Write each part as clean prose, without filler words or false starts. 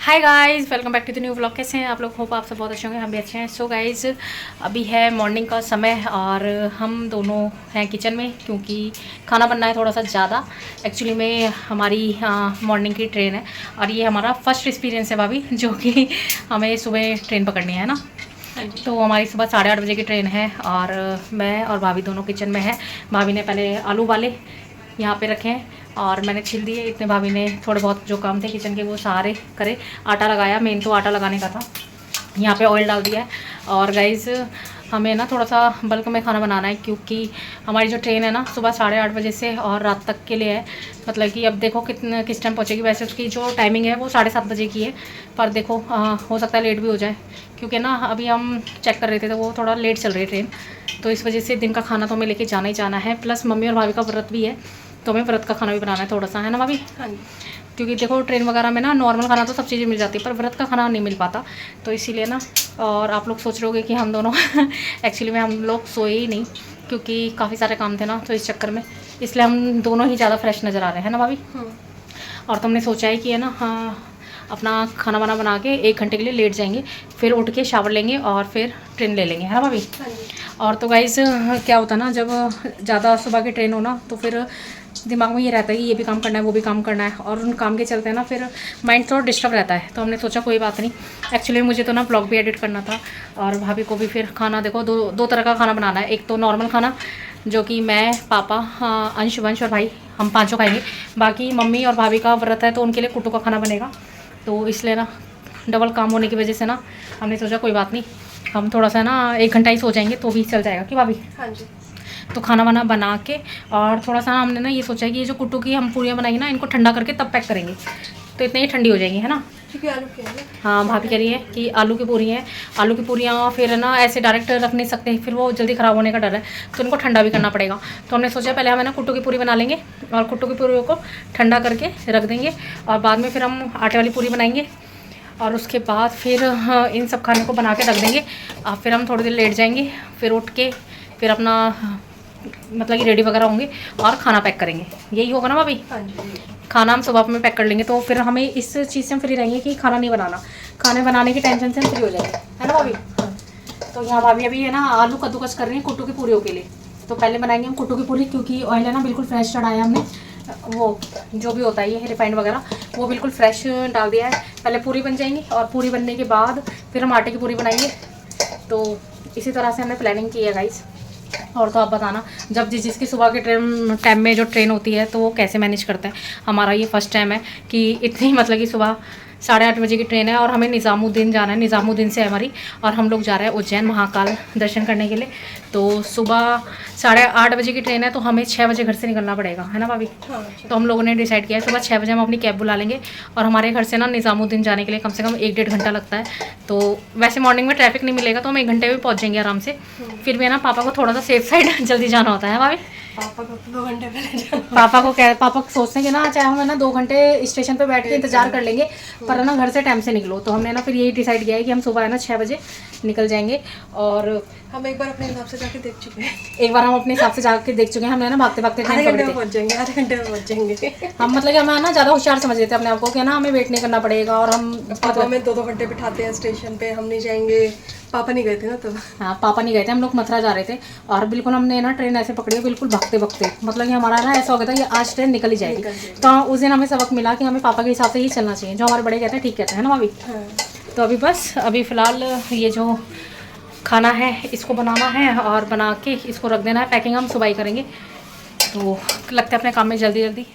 Hi guys, welcome back to the new vlog. कैसे हैं आप लोग? होप आप सब बहुत अच्छे होंगे, हम भी अच्छे हैं। सो गाइस, अभी है मॉर्निंग का समय और हम दोनों हैं किचन में क्योंकि खाना बनना है थोड़ा सा ज़्यादा। एक्चुअली में हमारी मॉर्निंग की ट्रेन है और ये हमारा फर्स्ट एक्सपीरियंस है भाभी, जो कि हमें सुबह ट्रेन पकड़नी है ना। तो हमारी सुबह 8:30 बजे की ट्रेन है और मैं और भाभी दोनों किचन में हैं। भाभी ने पहले आलू उबाले यहाँ पे रखे हैं और मैंने छील दिए। इतने भाभी ने थोड़े बहुत जो काम थे किचन के वो सारे करे। आटा लगाया, मेन तो आटा लगाने का था। यहाँ पे ऑयल डाल दिया है। और गाइस, हमें ना थोड़ा सा बल्क में खाना बनाना है क्योंकि हमारी जो ट्रेन है ना सुबह 8:30 बजे से और रात तक के लिए है। मतलब कि अब देखो किस टाइम पहुँचेगी। वैसे उसकी जो टाइमिंग है वो 7:30 बजे की है, पर देखो हो सकता है लेट भी हो जाए क्योंकि ना अभी हम चेक कर रहे थे तो वो थोड़ा लेट चल रही है ट्रेन। तो इस वजह से दिन का खाना तो हमें लेके जाना ही जाना है। प्लस मम्मी और भाभी का व्रत भी है तो हमें व्रत का खाना भी बनाना है थोड़ा सा, है ना भाभी? हाँ जी। क्योंकि देखो ट्रेन वगैरह में ना नॉर्मल खाना तो सब चीज़ें मिल जाती है पर व्रत का खाना नहीं मिल पाता, तो इसीलिए ना। और आप लोग सोच रहे होगे कि हम दोनों एक्चुअली में हम लोग सोए ही नहीं क्योंकि काफ़ी सारे काम थे ना, तो इस चक्कर में इसलिए हम दोनों ही ज़्यादा फ्रेश नज़र आ रहे हैं ना भाभी। और तुमने सोचा है कि है ना, हाँ, अपना खाना वाना बना के 1 घंटे के लिए लेट जाएंगे, फिर उठ के शावर लेंगे और फिर ट्रेन ले लेंगे, है ना भाभी? और तो गाइस क्या होता है ना, जब ज़्यादा सुबह की ट्रेन हो ना तो फिर दिमाग में ये रहता है कि ये भी काम करना है वो भी काम करना है, और उन काम के चलते ना फिर माइंड थोड़ा डिस्टर्ब रहता है। तो हमने सोचा कोई बात नहीं। एक्चुअली मुझे तो ना ब्लॉग भी एडिट करना था और भाभी को भी फिर खाना देखो दो तरह का खाना बनाना है। एक तो नॉर्मल खाना जो कि मैं, पापा, अंश, वंश और भाई हम पाँचों खाएंगे। बाकी मम्मी और भाभी का व्रत है तो उनके लिए कुट्टू का खाना बनेगा। तो इसलिए ना डबल काम होने की वजह से ना हमने सोचा कोई बात नहीं, हम थोड़ा सा ना 1 घंटा ही सो जाएंगे तो भी चल जाएगा कि भाभी? हाँ जी। तो खाना वाना बना के और थोड़ा सा हमने ना ये सोचा है कि ये जो कुट्टू की हम पूरियाँ बनाएंगे ना इनको ठंडा करके तब पैक करेंगे तो इतनी ही ठंडी हो जाएंगी, है ना? क्योंकि आलू के है ना। हाँ, भाभी कह रही है कि आलू की पूरी हैं। आलू की पूरियाँ फिर ना ऐसे डायरेक्ट रख नहीं सकते, फिर वो जल्दी ख़राब होने का डर है तो उनको ठंडा भी करना पड़ेगा। तो हमने सोचा पहले हमें ना कुट्टू की पूरी बना लेंगे और कुट्टू की पूरी को ठंडा करके रख देंगे और बाद में फिर हम आटे वाली पूरी बनाएंगे और उसके बाद फिर इन सब खाने को बना के रख देंगे। फिर हम थोड़ी देर लेट जाएंगे, फिर उठ के फिर अपना मतलब कि रेडी वगैरह होंगे और खाना पैक करेंगे। यही होगा ना भाभी? हाँ जी। खाना हम सुबह में पैक कर लेंगे तो फिर हमें इस चीज़ से हम फ्री रहेंगे कि खाना नहीं बनाना, खाने बनाने की टेंशन से हम फ्री हो जाएंगे, है ना भाभी? तो यहाँ भाभी अभी है ना आलू कद्दूकस कर रही हैं कुट्टू की पूरियों के लिए। तो पहले बनाएंगे हम कुट्टू की पूरी क्योंकि ऑयल है ना बिल्कुल फ्रेश चढ़ाया हमने, वो जो भी होता है ये रिफाइंड वगैरह वो बिल्कुल फ्रेश डाल दिया है। पहले पूरी बन जाएंगी और पूरी बनने के बाद फिर हम आटे की पूरी बनाएंगे। तो इसी तरह से हमने प्लानिंग की है गाइस। और तो आप बताना, जब जिसकी सुबह के ट्रेन टाइम में जो ट्रेन होती है तो वो कैसे मैनेज करता है। हमारा ये फर्स्ट टाइम है कि इतनी मतलब कि सुबह 8:30 बजे की ट्रेन है और हमें निज़ामुद्दीन जाना है। निज़ामुद्दीन से है हमारी और हम लोग जा रहे हैं उज्जैन महाकाल दर्शन करने के लिए। तो सुबह 8:30 बजे की ट्रेन है तो हमें 6 बजे घर से निकलना पड़ेगा, है ना भाभी? हाँ। तो हम लोगों ने डिसाइड किया है सुबह 6 बजे हम अपनी कैब बुला लेंगे और हमारे घर से ना निज़ामुद्दीन जाने के लिए कम से कम 1-1.5 घंटा लगता है। तो वैसे मॉर्निंग में ट्रैफिक नहीं मिलेगा तो हम 1 घंटे में पहुँच जाएंगे आराम से। फिर भी है ना पापा को थोड़ा सा सेफ साइड जल्दी जाना होता है भाभी। पापा को 2 घंटे पहले जाना। पापा सोचते हैं कि ना चाहे हम ना 2 घंटे स्टेशन पे बैठ के इंतजार कर लेंगे पर है ना घर से टाइम से निकलो। तो हमने ना फिर यही डिसाइड किया है कि हम सुबह है ना 6 बजे निकल जाएंगे। और हम एक बार अपने हिसाब से जाके देख चुके हैं। एक बार हम अपने हिसाब से जाके देख चुके हैं। हमने ना भागते भागते आधे घंटे में पहुँच जाएंगे, आधे घंटे में पहुँच जाएंगे। हम मतलब कि हम ना ज़्यादा होशियार समझ लेते हैं अपने आप को कि ना हमें वेट नहीं करना पड़ेगा और हम पापा हमें 2-2 घंटे बिठाते हैं स्टेशन पे, हम नहीं जाएंगे। पापा नहीं गए थे ना तो। हाँ, पापा नहीं गए थे, हम लोग मथुरा जा रहे थे और बिल्कुल हमने ना ट्रेन ऐसे पकड़ी है बिल्कुल भागते भागते। मतलब कि हमारा ना ऐसा हो गया था कि आज ट्रेन निकल ही जाएगी। तो उस दिन हमें सबक मिला कि हमें पापा के हिसाब से ही चलना चाहिए, जो हमारे बड़े कहते हैं ठीक कहते हैं ना भाभी। तो अभी बस अभी फ़िलहाल ये जो खाना है इसको बनाना है और बना के इसको रख देना है। पैकिंग हम सुबह ही करेंगे तो लगता है अपने काम में जल्दी जल्दी।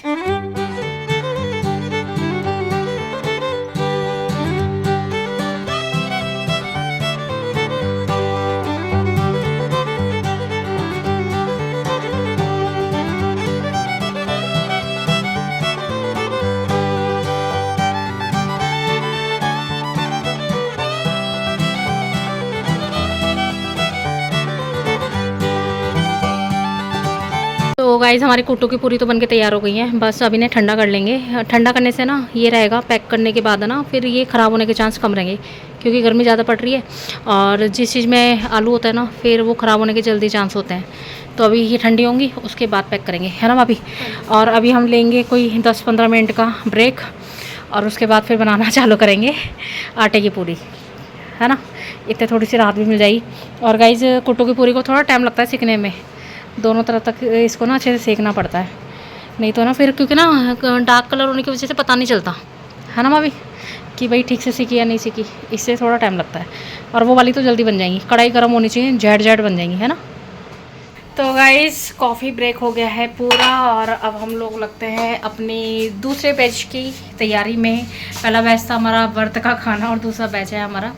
तो गाइस हमारी कुट्टू की पूरी तो बनके तैयार हो गई है, बस अभी इन्हें ठंडा कर लेंगे। ठंडा करने से ना ये रहेगा पैक करने के बाद ना फिर ये ख़राब होने के चांस कम रहेंगे क्योंकि गर्मी ज़्यादा पड़ रही है और जिस चीज़ में आलू होता है ना फिर वो ख़राब होने के जल्दी चांस होते हैं। तो अभी ये ठंडी होंगी उसके बाद पैक करेंगे, है ना भाभी? और अभी हम लेंगे कोई 10-15 मिनट का ब्रेक और उसके बाद फिर बनाना चालू करेंगे आटे की पूरी, है ना। इतने थोड़ी सी राहत भी मिल जाएगी। और गाइस कुट्टू की पूरी को थोड़ा टाइम लगता है सीखने में, दोनों तरफ तक इसको ना अच्छे से सेकना पड़ता है, नहीं तो ना फिर क्योंकि ना डार्क कलर होने की वजह से पता नहीं चलता, है ना भाभी, कि भाई ठीक से सीखी या नहीं सीखी, इससे थोड़ा टाइम लगता है। और वो वाली तो जल्दी बन जाएंगी, कढ़ाई गर्म होनी चाहिए, झैट झैट बन जाएंगी, है ना। तो गाइस कॉफ़ी ब्रेक हो गया है पूरा और अब हम लोग लगते हैं अपनी दूसरे बैच की तैयारी में। पहला बैच था हमारा व्रत का खाना और दूसरा बैच है हमारा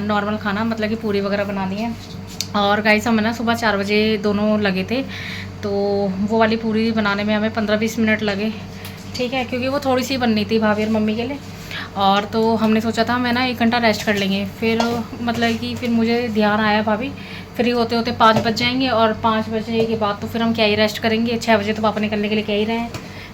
नॉर्मल खाना, मतलब कि पूरी वगैरह बनानी है। और गाइस हम ना सुबह 4 बजे दोनों लगे थे, तो वो वाली पूरी बनाने में हमें 15-20 मिनट लगे, ठीक है, क्योंकि वो थोड़ी सी बननी थी भाभी और मम्मी के लिए। और तो हमने सोचा था मैं ना 1 घंटा रेस्ट कर लेंगे, फिर मतलब कि फिर मुझे ध्यान आया भाभी फ्री होते होते 5 बज जाएंगे, और 5 बजे के बाद तो फिर हम क्या ही रेस्ट करेंगे, 6 बजे तो पापा निकलने के लिए क्या ही रहे हैं,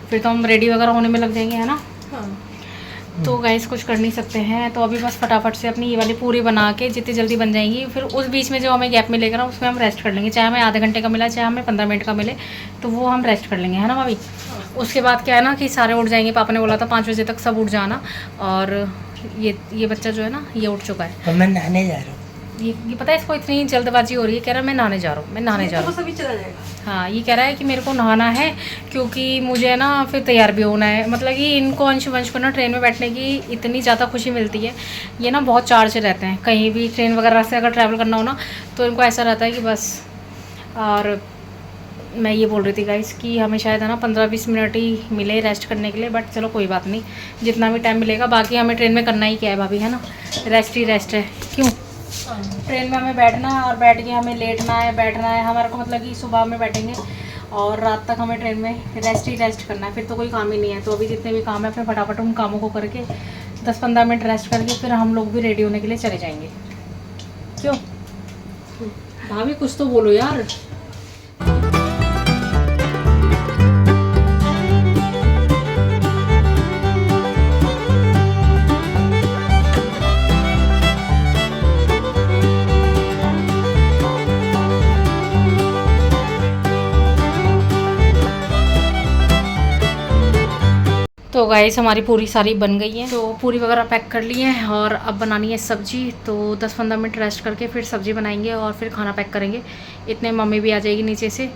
फिर तो हम रेडी वगैरह होने में लग जाएंगे, है ना। हाँ। तो गाइस कुछ कर नहीं सकते हैं, तो अभी बस फटाफट से अपनी ये वाली पूरी बना के जितनी जल्दी बन जाएंगी, फिर उस बीच में जो हमें गैप मिलेगा ना उसमें हम रेस्ट कर लेंगे, चाहे हमें आधे घंटे का मिला चाहे हमें 15 मिनट का मिले, तो वो हम रेस्ट कर लेंगे, है ना भाभी। उसके बाद क्या है ना कि सारे उठ जाएंगे, पापा ने बोला था 5 बजे तक सब उठ जाना। और ये बच्चा जो है ना ये उठ चुका है, और मैं नहाने जा रहा हूँ। ये पता है इसको इतनी जल्दबाजी हो रही है, कह रहा है मैं नहाने जा रहा हूँ, मैं नहाने जा रहा हूँ। तो सभी चला जाएगा। हाँ ये कह रहा है कि मेरे को नहाना है, क्योंकि मुझे ना फिर तैयार भी होना है। मतलब कि इनको अंश वंश को ना ट्रेन में बैठने की इतनी ज़्यादा खुशी मिलती है, ये ना बहुत चार्ज रहते हैं, कहीं भी ट्रेन वगैरह से अगर ट्रैवल करना हो ना तो इनको ऐसा रहता है कि बस। और मैं ये बोल रही थी गाइस कि हमें शायद है ना 15-20 मिनट ही मिले रेस्ट करने के लिए, बट चलो कोई बात नहीं, जितना भी टाइम मिलेगा, बाकी हमें ट्रेन में करना ही क्या है भाभी, है ना, रेस्ट ही रेस्ट है। क्यों ट्रेन में हमें बैठना है और बैठ के हमें लेटना है, बैठना है, हमारे को मतलब कि सुबह में बैठेंगे और रात तक हमें ट्रेन में रेस्ट ही रेस्ट करना है, फिर तो कोई काम ही नहीं है। तो अभी जितने भी काम है अपने फटाफट उन कामों को करके 10-15 मिनट रेस्ट करके फिर हम लोग भी रेडी होने के लिए चले जाएंगे। क्यों भाभी कुछ तो बोलो यार। तो गाइस हमारी पूरी सारी बन गई है, तो पूरी वगैरह पैक कर ली है और अब बनानी है सब्जी। तो 10-15 मिनट रेस्ट करके फिर सब्जी बनाएंगे और फिर खाना पैक करेंगे। इतने मम्मी भी आ जाएगी नीचे से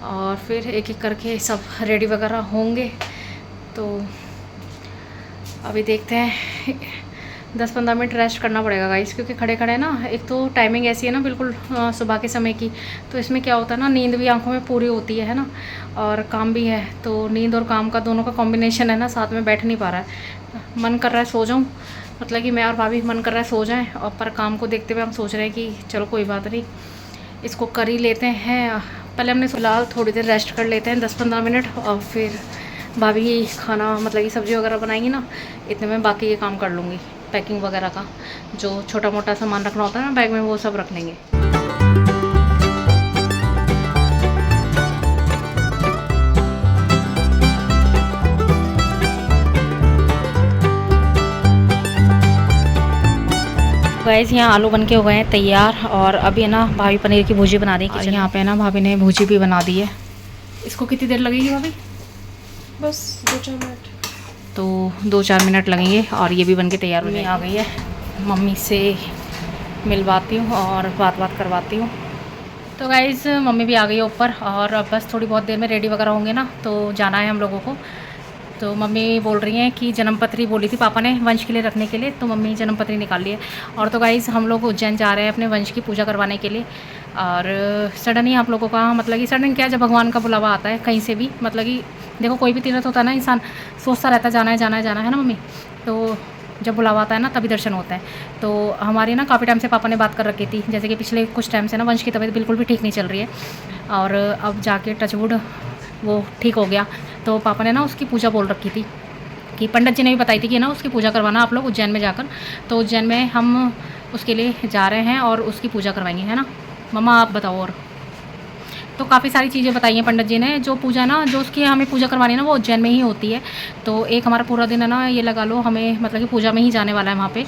और फिर एक एक करके सब रेडी वगैरह होंगे। तो अभी देखते हैं, 10-15 मिनट रेस्ट करना पड़ेगा गाइस, क्योंकि खड़े खड़े ना, एक तो टाइमिंग ऐसी है ना बिल्कुल सुबह के समय की, तो इसमें क्या होता है ना नींद भी आंखों में पूरी होती है ना, और काम भी है, तो नींद और काम का दोनों का कॉम्बिनेशन है ना, साथ में बैठ नहीं पा रहा है। मन कर रहा है सो जाऊँ, मतलब कि मैं और भाभी मन कर रहा है सो जाएं, और पर काम को देखते हुए हम सोच रहे हैं कि चलो कोई बात नहीं, इसको कर ही लेते हैं। पहले हमने फिलहाल थोड़ी देर रेस्ट कर लेते हैं 10-15 मिनट, और फिर भाभी खाना मतलब कि सब्ज़ी वगैरह बनाएंगी ना, इतने में बाकी ये काम कर लूँगी, पैकिंग वगैरह का जो छोटा मोटा सामान रखना होता है ना बैग में, वो सब रख लेंगे। गाइस यहाँ आलू बन के हो गए हैं तैयार, और अभी है ना भाभी पनीर की भुजी बना दी है। यहाँ पे ना भाभी ने भुजी भी बना दी है। इसको कितनी देर लगेगी भाभी? बस 2-4 मिनट। तो 2-4 मिनट लगेंगे और ये भी बन के तैयार होने आ गई है। मम्मी से मिलवाती हूँ और बात करवाती हूँ। तो गाइस मम्मी भी आ गई है ऊपर, और अब बस थोड़ी बहुत देर में रेडी वगैरह होंगे ना, तो जाना है हम लोगों को। तो मम्मी बोल रही हैं कि जन्मपत्री बोली थी पापा ने वंश के लिए रखने के लिए, तो मम्मी जन्मपत्री निकाल ली है। और तो गाइस हम लोग उज्जैन जा रहे हैं अपने वंश की पूजा करवाने के लिए, और सडन ही आप लोगों का मतलब कि सडन क्या, जब भगवान का बुलावा आता है कहीं से भी, मतलब कि देखो कोई भी तीर्थ होता है ना, इंसान सोचता रहता है जाना है जाना है जाना है ना मम्मी, तो जब बुलावा आता है ना तभी दर्शन होता है। तो हमारी ना काफ़ी टाइम से पापा ने बात कर रखी थी, जैसे कि पिछले कुछ टाइम से ना वंश की तबीयत बिल्कुल भी ठीक नहीं चल रही है, और अब जाके टचवुड वो ठीक हो गया। तो पापा ने ना उसकी पूजा बोल रखी थी, कि पंडित जी ने भी बताई थी कि ना उसकी पूजा करवाना आप लोग उज्जैन में जाकर। तो उज्जैन में हम उसके लिए जा रहे हैं और उसकी पूजा करवाएंगे, है ना मम्मा, आप बताओ। और तो काफ़ी सारी चीज़ें बताई हैं पंडित जी ने, जो पूजा ना जो उसकी हमें पूजा करवानी है ना वो उज्जैन में ही होती है। तो एक हमारा पूरा दिन है ना ये लगा लो हमें, मतलब कि पूजा में ही जाने वाला है वहाँ पे।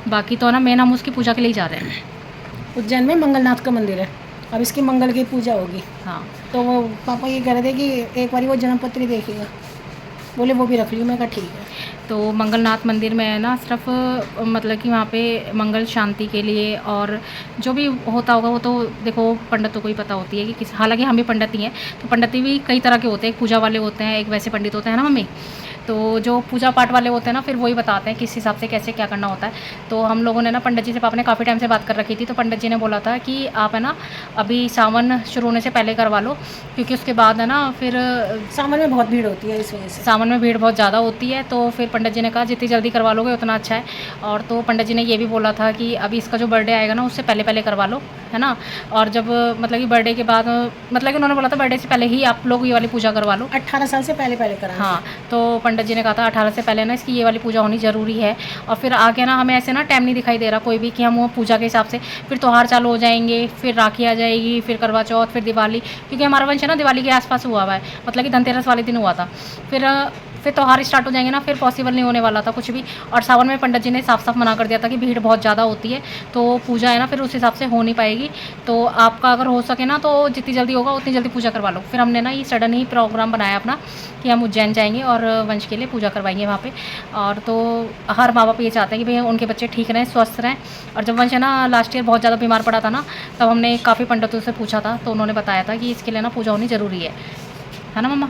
बाकी तो ना मेन हम उसकी पूजा के लिए ही जा रहे हैं। उज्जैन में मंगलनाथ का मंदिर है, अब इसकी मंगल की पूजा होगी। हाँ तो वो पापा ये कह रहे थे कि एक बार वो जन्मपत्री देखेगा। बोले वो भी रख ली, मैं कहा ठीक है। तो मंगलनाथ मंदिर में है ना सिर्फ मतलब कि वहाँ पे मंगल शांति के लिए, और जो भी होता होगा वो तो देखो पंडितों को ही पता होती है कि किस, हालांकि हम भी पंडित ही हैं, तो पंडित भी कई तरह के होते हैं, एक पूजा वाले होते हैं, एक वैसे पंडित होते हैं ना मम्मी। तो जो पूजा पाठ वाले होते हैं ना फिर वही बताते हैं किस हिसाब से कैसे क्या करना होता है। तो हम लोगों ने ना पंडित जी से, पापा ने काफ़ी टाइम से बात कर रखी थी, तो पंडित जी ने बोला था कि आप है ना अभी सावन शुरू होने से पहले करवा लो, क्योंकि उसके बाद है ना फिर सावन में बहुत भीड़ होती है, इस वजह से। सावन में भीड़ बहुत ज़्यादा होती है। तो फिर पंडित जी ने कहा जितनी जल्दी करवा लोगे उतना अच्छा है। और तो पंडित जी ने ये भी बोला था कि अभी इसका जो बर्थडे आएगा ना उससे पहले पहले करवा लो, है ना। और जब मतलब कि बर्थडे के बाद, मतलब कि उन्होंने बोला था बर्थडे से पहले ही आप लोग ये वाली पूजा करवा लो, 18 साल से पहले पहले करा। हाँ। तो पंडित जी ने कहा था 18 से पहले ना इसकी ये वाली पूजा होनी ज़रूरी है। और फिर आगे ना हमें ऐसे ना टाइम नहीं दिखाई दे रहा कोई भी कि हम वो पूजा के हिसाब से, फिर त्योहार चालू हो जाएंगे, फिर राखी आ जाएगी, फिर करवा चौथ, फिर दिवाली, क्योंकि हमारा वंश है ना दिवाली के आसपास हुआ हुआ है, मतलब कि धनतेरस वाले दिन हुआ था। फिर त्योहार स्टार्ट हो जाएंगे ना, फिर पॉसिबल नहीं होने वाला था कुछ भी। और सावन में पंडित जी ने साफ साफ मना कर दिया था कि भीड़ बहुत ज़्यादा होती है, तो पूजा है ना फिर उस हिसाब से हो नहीं पाएगी। तो आपका अगर हो सके ना तो जितनी जल्दी होगा उतनी जल्दी पूजा करवा लो। फिर हमने ना ये सडन ही प्रोग्राम बनाया अपना कि हम उज्जैन जाएंगे और वंश के लिए पूजा करवाएंगे वहाँ पे। और तो हर माँ बाप ये चाहते हैं कि भाई उनके बच्चे ठीक रहें, स्वस्थ रहें। और जब वंश है ना लास्ट ईयर बहुत ज़्यादा बीमार पड़ा था ना, तब हमने काफ़ी पंडितों से पूछा था, तो उन्होंने बताया था कि इसके लिए ना पूजा होनी ज़रूरी है ना मम्मा।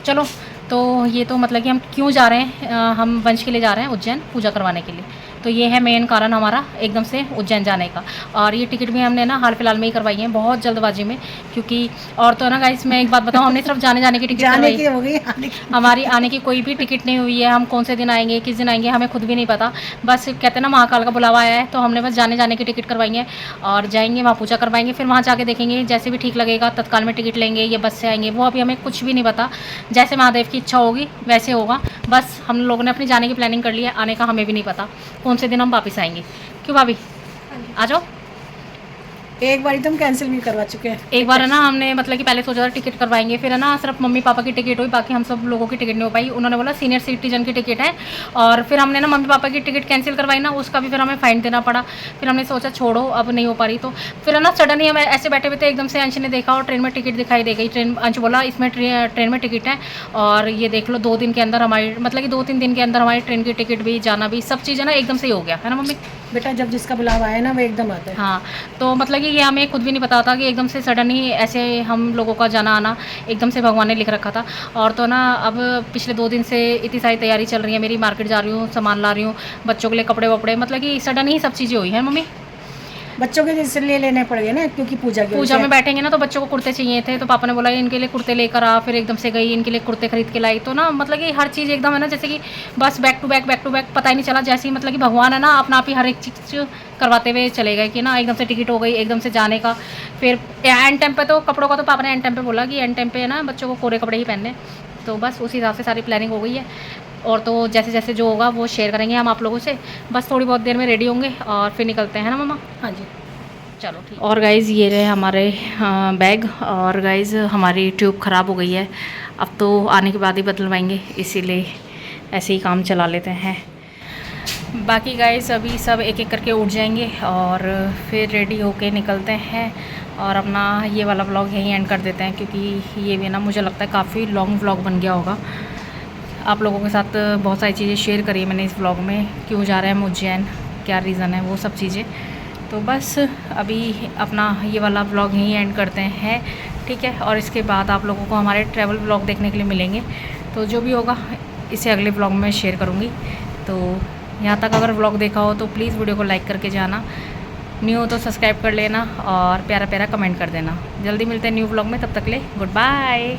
चलो, तो ये तो मतलब कि हम क्यों जा रहे हैं, हम वंश के लिए जा रहे हैं उज्जैन पूजा करवाने के लिए। तो ये है मेन कारण हमारा एकदम से उज्जैन जाने का। और ये टिकट भी हमने ना हाल फिलहाल में ही करवाई है, बहुत जल्दबाजी में, क्योंकि और तो ना गाइस मैं एक बात बताऊं, हमने सिर्फ जाने की टिकट जाने की हो गई, हमारी आने की कोई भी टिकट नहीं हुई है। हम कौन से दिन आएंगे, किस दिन आएंगे, हमें खुद भी नहीं पता। बस कहते हैं ना महाकाल का बुलावा आया है, तो हमने बस जाने की टिकट करवाई है और जाएंगे वहाँ पूजा करवाएंगे। फिर वहाँ जाके देखेंगे जैसे भी ठीक लगेगा, तत्काल में टिकट लेंगे या बस से आएंगे, वो अभी हमें कुछ भी नहीं पता। जैसे महादेव की इच्छा होगी वैसे होगा। बस हम लोगों ने अपनी जाने की प्लानिंग कर ली है, आने का हमें भी नहीं पता कौन से दिन हम वापस आएंगे। क्यों भाभी, आ जाओ। एक बार तो हम कैंसिल भी करवा चुके हैं। एक बार है ना हमने मतलब कि पहले सोचा था टिकट करवाएंगे, फिर है ना सिर्फ मम्मी पापा की टिकट हुई, बाकी हम सब लोगों की टिकट नहीं हो पाई। उन्होंने बोला सीनियर सिटीजन की टिकट है, और फिर हमने ना मम्मी पापा की टिकट कैंसिल करवाई ना, उसका भी फिर हमें फाइन देना पड़ा। फिर हमने सोचा छोड़ो अब नहीं हो पा रही। तो फिर है ना सडन ही हम ऐसे बैठे हुए थे, एकदम से अंश ने देखा और ट्रेन में टिकट दिखाई दे गई। अंश बोला इसमें ट्रेन में टिकट है, और ये देख लो 2 दिन के अंदर हमारी, मतलब कि 2-3 दिन के अंदर हमारी ट्रेन की टिकट भी, जाना भी, सब चीज़ है ना एकदम से ही हो गया, है ना मम्मी। बेटा जब जिसका बुलावा आया ना वो एकदम आता है। हाँ, तो मतलब कि ये हमें खुद भी नहीं पता था कि एकदम से सडन ही ऐसे हम लोगों का जाना आना एकदम से भगवान ने लिख रखा था। और तो ना अब पिछले 2 दिन से इतनी सारी तैयारी चल रही है मेरी, मार्केट जा रही हूँ, सामान ला रही हूँ बच्चों के लिए, कपड़े वपड़े, मतलब कि सडन ही सब चीज़ें हुई हैं मम्मी। बच्चों के जैसे ले लेने पड़ गए ना, क्योंकि पूजा में बैठेंगे ना तो बच्चों को कुर्ते चाहिए थे, तो पापा ने बोला इनके लिए कुर्ते लेकर आ। फिर एकदम से गई, इनके लिए कुर्ते खरीद के लाई। तो ना मतलब कि हर चीज़ एकदम है ना, जैसे कि बस बैक टू बैक पता ही नहीं चला। जैसे ही मतलब कि भगवान है ना अपना आप ही हर एक चीज़ करवाते हुए चले गए कि ना एकदम से टिकट हो गई, एकदम से जाने का। फिर एंड टाइम पे तो कपड़ों का तो पापा ने एंड टाइम पे बोला कि एंड टाइम पे है ना बच्चों को कोरे कपड़े ही पहनने, तो बस उसी हिसाब से सारी प्लानिंग हो गई है। और तो जैसे जैसे जो होगा वो शेयर करेंगे हम आप लोगों से। बस थोड़ी बहुत देर में रेडी होंगे और फिर निकलते हैं ना मम्मा। हाँ जी, चलो ठीक। और गाइज़ ये रहे हमारे बैग, और गाइज़ हमारी ट्यूब ख़राब हो गई है, अब तो आने के बाद ही बदलवाएंगे, इसीलिए ऐसे ही काम चला लेते हैं। बाकी गाइज़ अभी सब एक एक करके उठ जाएंगे और फिर रेडी होके निकलते हैं, और अपना ये वाला व्लॉग यहीं एंड कर देते हैं, क्योंकि ये भी ना मुझे लगता है काफ़ी लॉन्ग व्लॉग बन गया होगा। आप लोगों के साथ बहुत सारी चीज़ें शेयर करी है मैंने इस व्लॉग में, क्यों जा रहे हैं हम उज्जैन, क्या रीज़न है, वो सब चीज़ें। तो बस अभी अपना ये वाला व्लॉग यहीं एंड करते हैं, ठीक है। और इसके बाद आप लोगों को हमारे ट्रैवल व्लॉग देखने के लिए मिलेंगे, तो जो भी होगा इसे अगले व्लॉग में शेयर करूँगी। तो यहाँ तक अगर व्लॉग देखा हो तो प्लीज़ वीडियो को लाइक करके जाना, न्यू हो तो सब्सक्राइब कर लेना और प्यारा प्यारा कमेंट कर देना। जल्दी मिलते हैं न्यू व्लॉग में, तब तक ले गुड बाय।